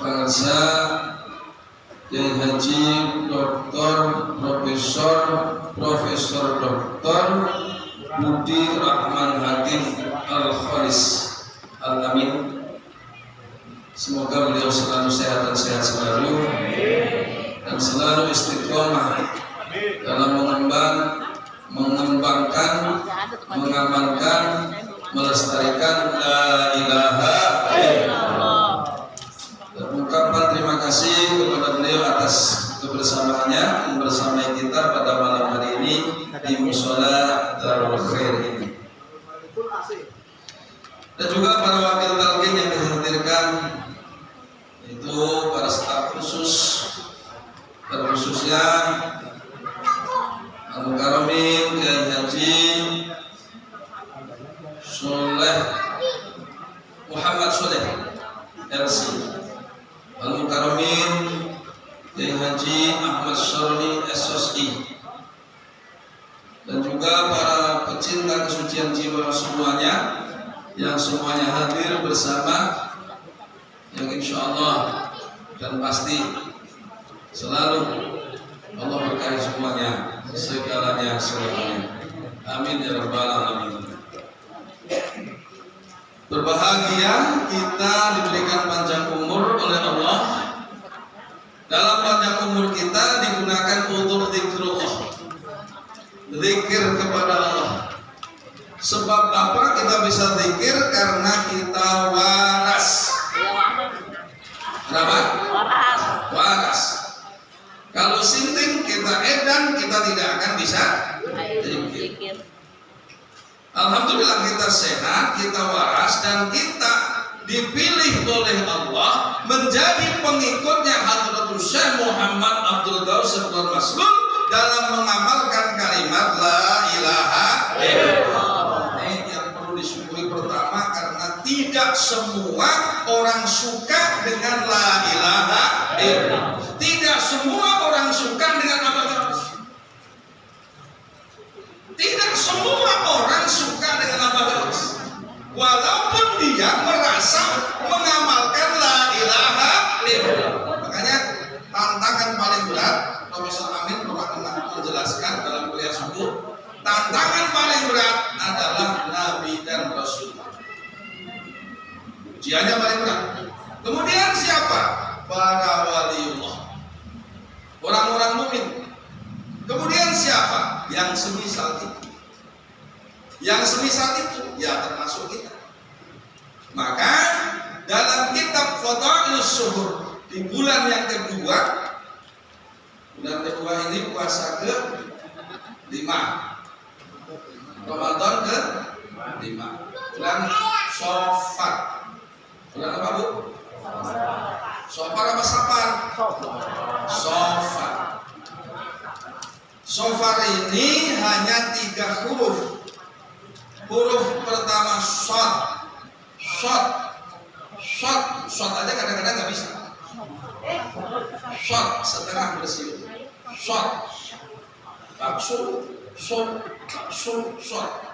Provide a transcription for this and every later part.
Pangarsa Kiai Haji Dr. Profesor Dr. Budi Rahman Hakim Al-Khalis Al-Amin. Semoga beliau selalu sehat dan sehat selalu dan selalu istiqomah dalam mengembangkan, mengamankan, melestarikan la ilaha illallah. Dan mengucapkan terima kasih kepada beliau atas kebersamaannya bersama kita pada malam hari ini di Mushola Darul Khair ini. Dan juga para wakil talqin yang dihadirkan, itu para staf khusus, terkhususnya Al-Mukarramin Kiai Haji Soleh Muhammad Soleh RC, Al-Mukarramin Kiai Haji Ahmad Syaroni SSI, dan juga para pecinta kesucian jiwa semuanya yang semuanya hadir bersama, yang insya Allah dan pasti selalu Allah berkahi semuanya, segalanya. Amin ya rabbal alamin. Berbahagia kita diberikan panjang umur oleh Allah. Dalam panjang umur kita digunakan untuk zikrullah, zikir kepada Allah. Sebab apa kita bisa zikir? Karena kita waras. Kenapa? Waras. Kalau sinting kita edan, kita tidak akan bisa zikir. Alhamdulillah kita sehat, kita waras, dan kita dipilih oleh Allah menjadi pengikutnya Hadratul Syekh Muhammad Abdul Ghaus Abdul Maslul dalam mengamalkan kalimat la ilaha illallah. Ini yang perlu disyukuri pertama, karena tidak semua orang suka dengan la ilaha illallah. Tidak semua orang suka dengan apa? Tidak semua orang suka dengan apa? Walaupun dia merasa mengamalkan la ilaha illallah. Makanya tantangan paling berat, Profesor Amin pernah menjelaskan dalam kuliah subuh, tantangan paling berat adalah Nabi dan Rasul. Ujiannya paling berat. Kemudian siapa? Para waliullah, orang-orang mukmin. Kemudian siapa? Yang semisal itu. Yang semisal itu ya termasuk kita. Maka dalam kitab Fadailus Syuhur di bulan yang kedua, bulan kedua ini puasa ke-5, Ramadan ke-5, bulan Shofar. Bulan apa, Bu? Shofar apa Safar? Shofar. Shofar ini hanya 3 huruf. Huruf pertama shod. Shod aja kadang-kadang nggak bisa. Shod setengah bersih. Shod. Shod.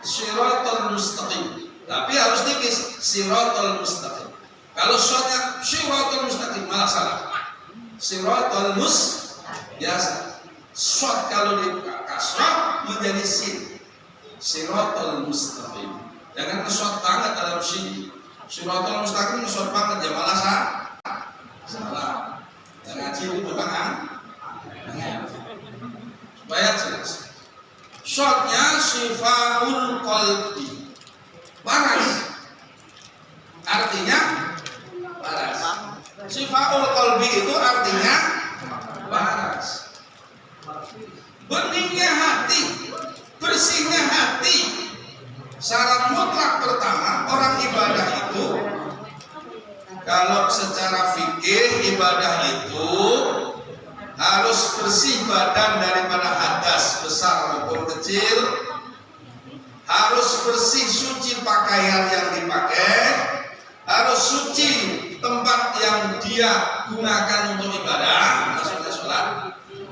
Siratal mustaqim. Tapi harus tipis. Siratal mustaqim. Kalau shotnya siratal mustaqim malah salah. Siratal biasa. Shod kalau di kasrah menjadi sin. Siratal mustaqim. Jangan nge-shot banget dalam sin. Siratal mustaqim nge-shot banget ya malah salah. Dan ngaji itu bukan supaya jelas. Shotnya sifaul qalbi. Waras. Artinya waras. Sifaul qalbi itu artinya waras. Beningnya hati, bersihnya hati. Syarat mutlak pertama orang ibadah itu, kalau secara fikih ibadah itu harus bersih badan daripada hadas besar maupun kecil, harus bersih suci pakaian yang dipakai, harus suci tempat yang dia gunakan untuk ibadah, maksudnya sholat.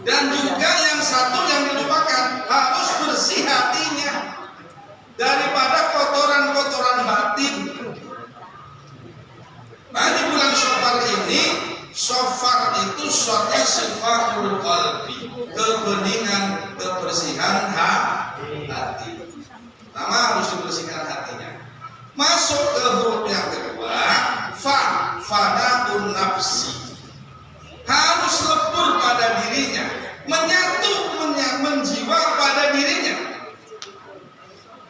Dan juga yang satu yang dilupakan, harus bersih hatinya daripada kotoran-kotoran batin. Nah, di bulan Syawal ini sifahul qalbi, kebeningan, kebersihan hati. Pertama harus dibersihkan hatinya. Masuk ke huruf yang kedua, fanaun nafsi, harus lebur pada dirinya, menyatu menjiwa pada dirinya.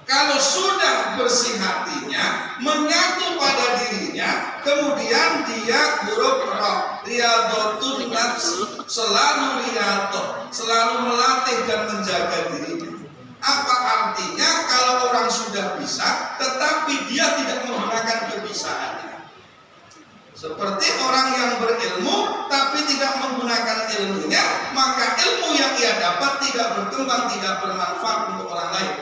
Kalau sudah bersih hatinya, menyatu pada dirinya, kemudian dia huruf ra, riyadhatun nafsi, selalu riyadhah, selalu melatih dan menjaga dirinya. Apa artinya? Kalau orang sudah bisa, tetapi dia tidak menggunakan kebisaannya. Seperti orang yang berilmu, tapi tidak menggunakan ilmunya, maka ilmu yang ia dapat tidak berkembang, tidak bermanfaat untuk orang lain.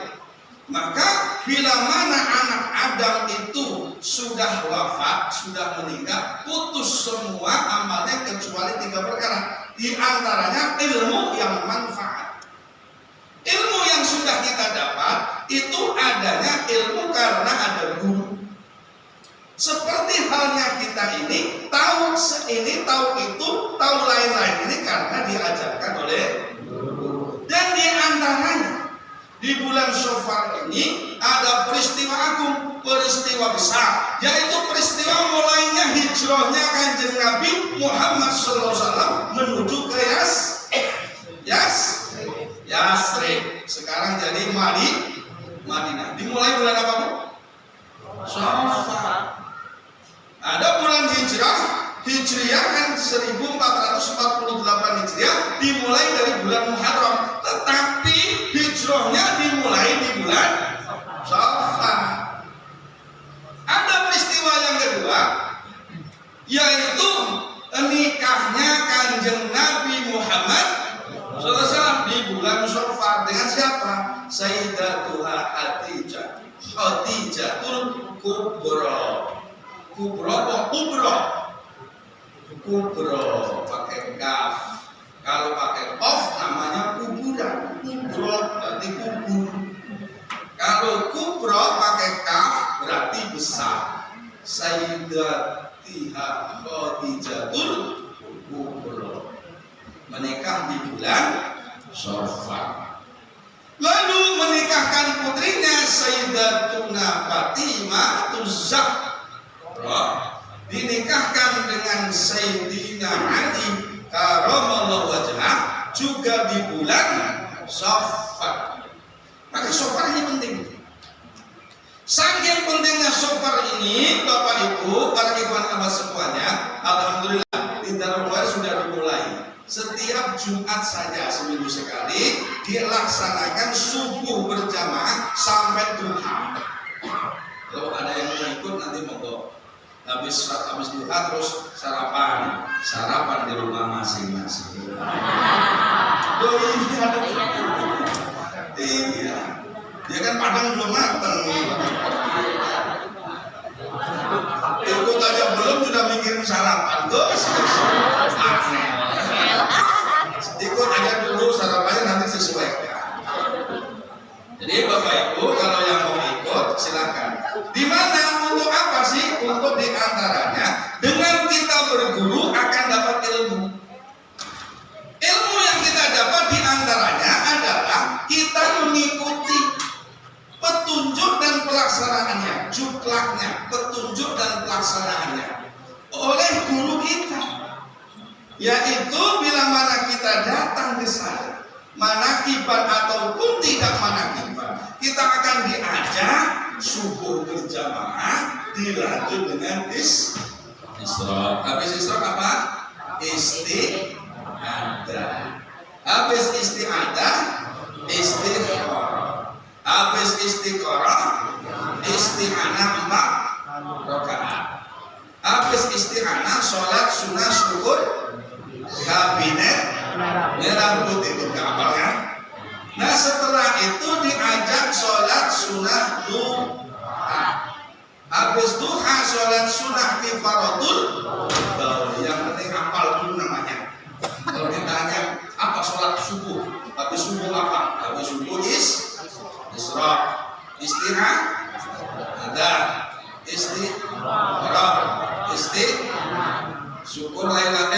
Maka bila mana anak Adam itu sudah wafat, sudah meninggal, putus semua amalnya kecuali 3 perkara. Di antaranya ilmu yang manfaat. Ilmu yang sudah kita dapat itu adanya ilmu karena ada guru. Seperti halnya kita ini tahu ini, tahu itu, tahu lain-lain ini karena diajarkan oleh guru. Dan di antaranya di bulan Syawal ini ada peristiwa agung, peristiwa besar, yaitu peristiwa mulainya hijrahnya Kanjeng Nabi Muhammad SAW menuju ke Yasrib. Sekarang jadi Madinah. Dimulai bulan apa, Bu? Syawal. Ada bulan Hijriah kan 1448 Hijriah dimulai dari bulan Muharram, tetapi hijrahnya dimulai di bulan Syawal. Ada peristiwa yang kedua, yaitu nikahnya Kanjeng Nabi Muhammad SAW di bulan Syawal dengan siapa? Sayyidatuha Khadijatul Kubra. Kubro pakai kaf. Kalau pakai qaf namanya kuburan. Kubro berarti kubur. Kalau kubro pakai kaf berarti besar. Sayyidatiha Khadijatul Kubro menikah di bulan Syawal. Lalu menikahkan putrinya Sayyidatuna Fatimah Zahra, dinikahkan dengan Sayyidina Ali karamallahu wajhah juga di bulan Syawal. Maka Syawal ini penting. Saking pentingnya Syawal ini, Bapak Ibu, para ikhwan akhwat semuanya, alhamdulillah di Darul Khair sudah dimulai. Setiap Jumat saja seminggu sekali dilaksanakan subuh berjamaah sampai duha. Kalau ada yang mau ikut nanti monggo. Habis duha terus sarapan di rumah masing-masing. Iya. Dia kan Padang belum mateng. Ikut aja belum sudah mikirin sarapan, Gus. Aneh. Ikut aja dulu sarapannya nanti sesuaikan. Jadi Bapak Ibu kalau yang mau ikut silakan. Di mana untuk apa sih? Untuk diantaranya dengan kita berguru akan dapat ilmu. Ilmu yang kita dapat diantaranya adalah kita mengikuti petunjuk dan pelaksanaannya, juklaknya, petunjuk dan pelaksanaannya oleh guru kita. Yaitu bila mana kita datang ke sana, manakiban ataupun tidak manakiban, kita akan diajak subuh berjamaah dilanjut dengan isyraq. Habis isyraq apa? Isti'adah. Habis isti'adah, istiqorah. Habis istiqorah, isti'anah 4 rakaat. Habis isti'anah, sholat sunnah syukur kabinet merah putih, itu kapal kan? Nah setelah itu diajak sholat sunnah duha. Habis duha sholat sunnah kifaratul yang penting hafal dulu namanya. Kalau ditanya apa sholat subuh, habis subuh apa? Habis subuh isyraq, isti'adah, istiqorah, syukur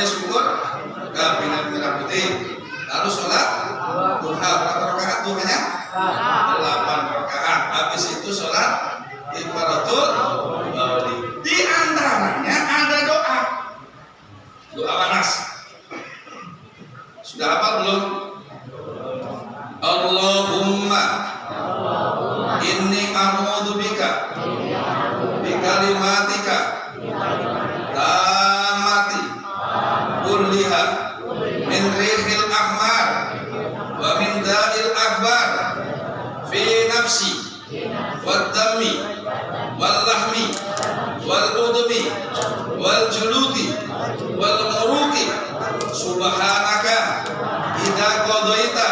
syukur kabinet merah putih. Lalu sholat duha, berapa rakaat duhanya? 8 rakaat. Habis itu sholat ifaratul bawli. Di antaranya ada doa panas. Sudah hafal belum? Allahumma inni a'udzubika bikalimatika tammati kulliha min rihil ahmar wa min da'il akbar fi nafsi wad dammi wal lahmi wal udmi wal juluti wal muruki subhanaka idza qadaita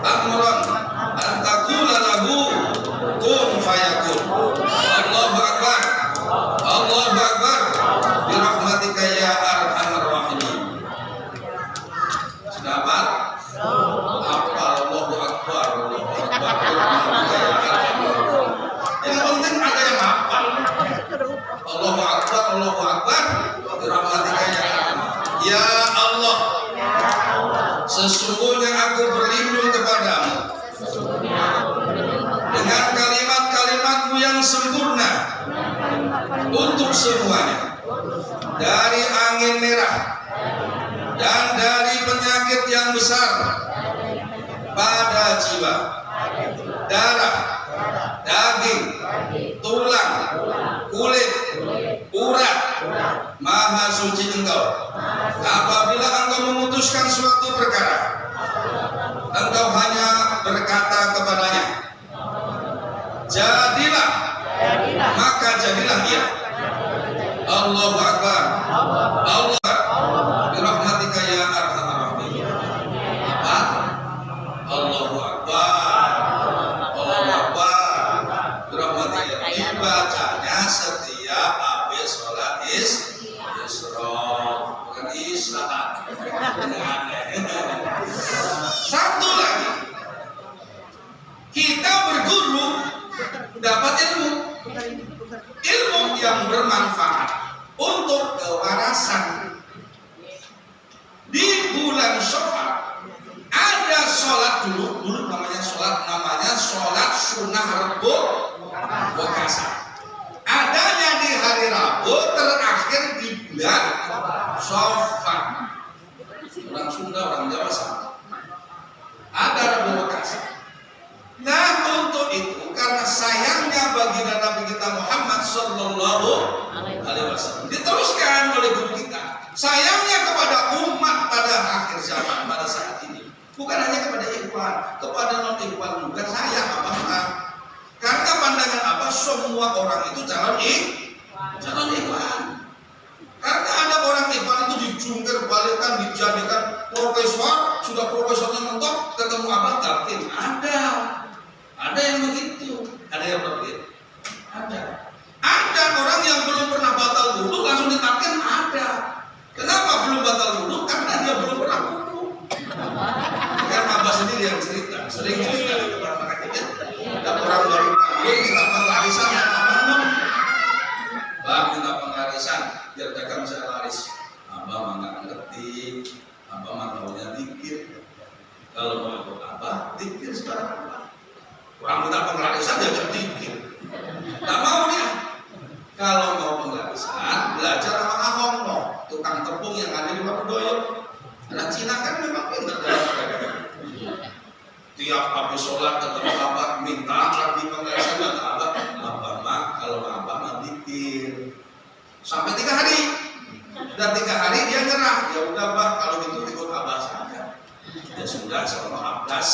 amran an taqula lahu kun fayakun. Allahu akbar, Allahu akbar, bi rahmatika ya arhamar rahimin. Sudah hafal? Hafal. Allahu akbar, Allahu akbar, bi rahmatika ya arhamar rahimin. Yang penting ada yang hafal. Allahu akbar, Allahu akbar, bi rahmatika ya arhamar. Ya Allah, sesungguhnya aku berlindung kepadamu dengan kalimat-kalimatmu yang sempurna untuk semuanya, dari angin merah dan dari penyakit yang besar pada jiwa, darah, daging, tulang, kulit, urat. Maha suci Engkau. Apabila Engkau memutuskan suatu perkara, Engkau hanya berkata kepadanya, jadilah, maka jadilah dia. Allahu akbar, Allah bi rahmatika ya arhamar rahimin. Apa? Allahu akbar, Allahu akbar, bi rahmatika. Dibacanya setiap habis sholat isra, bukan isya. Satu lagi, kita berguru dapat ilmu yang bermanfaat untuk kewarasan. Di bulan Syawal ada sholat dulu namanya sholat sunnah Rabu Bekasa. Adanya di hari Rabu terakhir di bulan Syawal. Orang Sunda, orang Jawa sama. Ada Rabu Bekasa. Nah, untuk itu karena sayangnya baginda Nabi kita Muhammad Sallallahu Alaihi Wasallam diteruskan oleh guru kita. Sayangnya kepada umat pada akhir zaman pada saat ini, bukan hanya kepada ikhwan, kepada non ikhwan juga sayang apa? Karena pandangan apa? Semua orang itu calon ikhwan. Karena ada orang ikhwan itu dijungkir balikan, dijadikan profesor, sudah profesornya mentok, ketemu abah talqin. Ada yang begitu, ada yang begitu, ada orang yang belum pernah batal wudu langsung ditalqin, ada. Kenapa belum batal wudu? Karena dia belum pernah wudu. Kan abah sendiri yang cerita, sering cerita di tempat mereka. Ada orang baru kawin kita pengarisan, bang minta pengarisan biar dagang bisa laris. Abah mah nggak ngerti, abah mah taunya dikit. Kalau mau ikut abah, dikit sekarang. Orang minta pengarisan dia dikit. Nggak mau dia. Kalau mau pengarisan, belajar sama Ahong, no. Tukang tepung yang ada di Warudoyo. Anak Cina kan memang pintar dalam perdagangan. Tiap habis sholat ketemu abah minta lagi pengarisan kata abah mah kalau abah mah dikit. Sampai 3 hari. Sudah 3 hari dia nyerah. Ya udah bah, kalau gitu ikut abah saja. Ya sudah, sama abdas.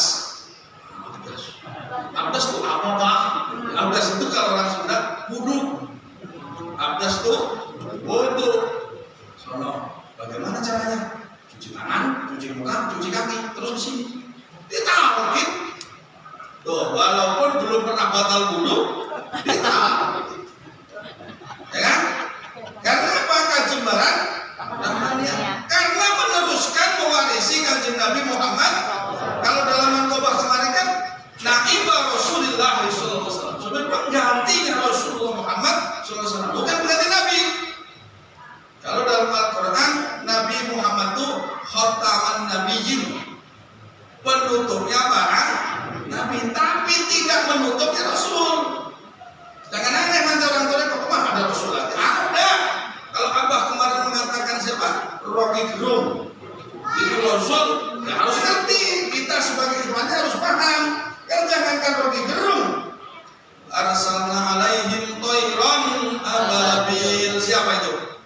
Abdas itu apa bah? Abdas itu kalau orang Sunda wudu. Abdas itu wudu. Sono, bagaimana caranya? Cuci tangan, cuci muka, cuci kaki, terus di sini. Ditaruhin. Tuh, walaupun belum pernah batal wudu, ditaruhin. Ya kan? Karena apa? Kajembaran namanya. Karena meneruskan mewarisi kanjeng Nabi Muhammad. Kalau dalam Manqobah kemarin kan naibah Rasulullah SAW, sebagai penggantinya Rasulullah Muhammad SAW, bukan pengganti Nabi. Kalau dalam Al-Quran Nabi Muhammad itu apa? Rocky Gerung. Itu Rasul ya harus ngerti, kita sebagai ikhwannya harus paham. Kan jangankan Rocky Gerung, arsalna alaihim toiron ababil. Siapa itu?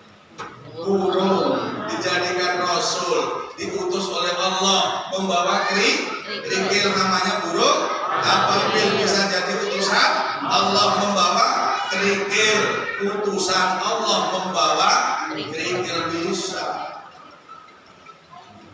Burung dijadikan Rasul, diutus oleh Allah membawa kerikil, namanya burung ababil. Bisa jadi utusan Allah membawa kerikil, utusan Allah membawa kerikil bisa.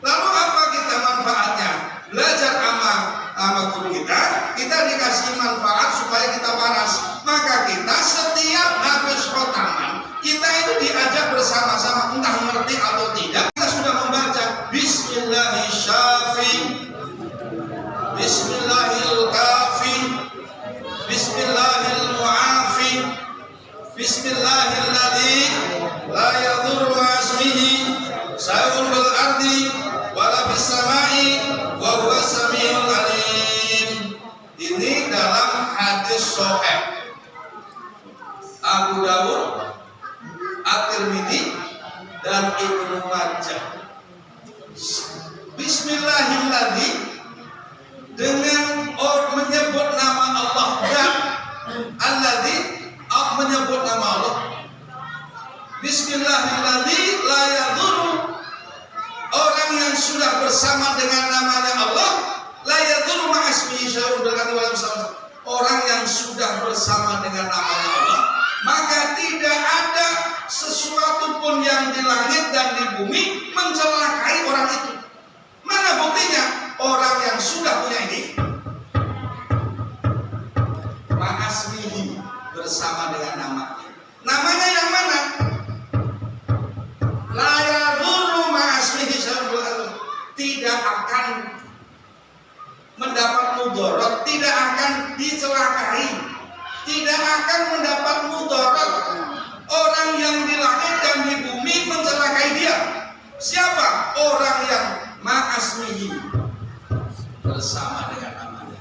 Lalu apa kita manfaatnya? Belajar sama guru kita dikasih manfaat supaya kita waras. Maka kita setiap habis khotaman, kita itu diajak bersama-sama, entah mengerti atau tidak, kita sudah membaca Bismillahirrahmanirrahim, Bismillahirrahmanirrahim, Bismillahirrahmanirrahim, Bismillahilladzi la yadurru ma'asmihi syai'un fil ardi wala fis samai wa huwas samiul alim. Ini dalam hadis sahih Abu Dawud, At-Tirmidzi dan Ibnu Majah. Bismillahilladzi dengan menyebut nama Allah, dan alladzi menyebut nama Allah. Bismillahilladzi la yadurru, orang yang sudah bersama dengan namanya Allah, la yadurru ma'asmihi syai'un, berkata orang yang sudah bersama dengan namanya Allah, maka tidak ada sesuatu pun yang di langit dan di bumi mencelakai orang itu. Mana buktinya? Orang yang sudah punya ini ma'asmihi, bersama dengan namanya. Namanya yang mana? La yadurru ma'asmihi syai'un, tidak akan mendapat mudarat, tidak akan dicelakai, tidak akan mendapat mudarat orang yang di langit dan di bumi mencelakai dia. Siapa? Orang yang ma'asmihi, bersama dengan namanya.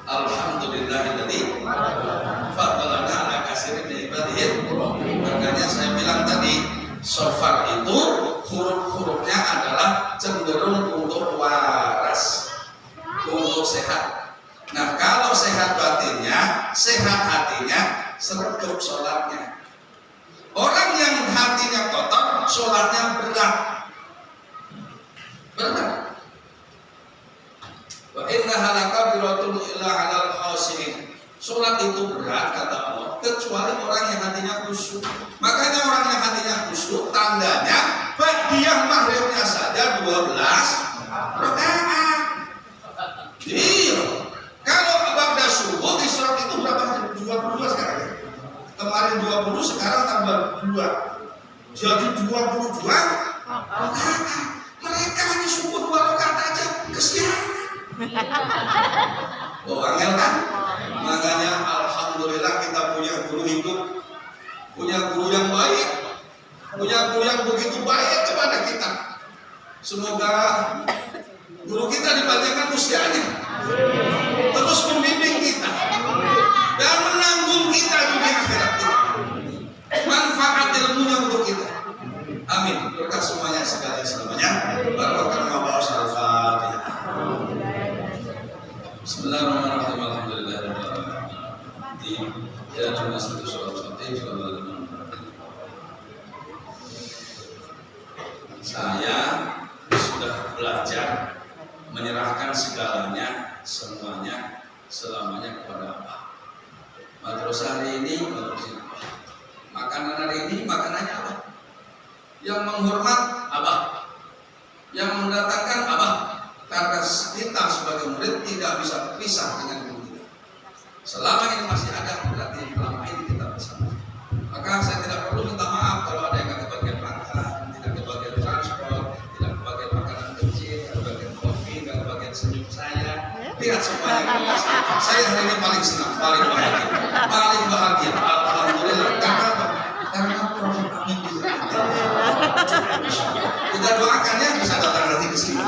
Alhamdulillahilladzi faddalana ala katsirin min ibadihi. Makanya saya bilang tadi, shofar itu huruf-hurufnya adalah cenderung untuk waras, untuk sehat. Nah, kalau sehat batinnya, sehat hatinya, sergap sholatnya. Orang yang hatinya kotor, sholatnya berat. Wa innaha lakabiratun illa 'alal khashiyin. Sholat itu berat kata Allah, kecuali orang yang hatinya khusyuk. Makanya orang yang hatinya khusyuk, tandanya ba'diyah maghribnya saja 12 rakaat. Iya. Kalau ba'da subuh isyraq itu berapa? 22 sekarang ya? Kemarin 20, sekarang tambah 2. Jadi 22 rakaat. Mereka hanya subuh 2 rakaat aja, kesian. Oh, angel kan? Makanya alhamdulillah kita punya guru hidup, punya guru yang baik, punya guru yang begitu baik kepada kita. Semoga guru kita dipanjangkan usianya, terus membimbing kita dan menanggung kita di akhirat kita. Manfaat ilmunya untuk kita. Amin. Berkah semuanya sekali selamanya. Barakallahum wa Al-Fatihah. Bismillahirrahmanirrahim. Alhamdulillahirabbil alamin. Ya Nabi sallallahu alaihi wasallam. Saya sudah belajar menyerahkan segalanya, semuanya, selamanya kepada Allah. Madrasah hari ini, madrasah Allah. Makanan hari ini, makanannya Allah. Yang menghormat Allah, yang mendatangkan Allah. Karena kita sebagai murid tidak bisa pisah dengan guru kita. Selama ini masih ada, berarti selama ini kita bersama. Maka saya tidak perlu minta maaf kalau ada yang tidak kebagian makan, tidak kebagian transport, tidak kebagian makanan kecil, tidak kebagian kopi, tidak kebagian senyum saya. Lihat semuanya. Saya hari ini paling senang, paling bahagia, paling bahagia. Alhamdulillah. Karena apa? Karena Prof. Amin. Kita doakan ya bisa datang nanti ke sini.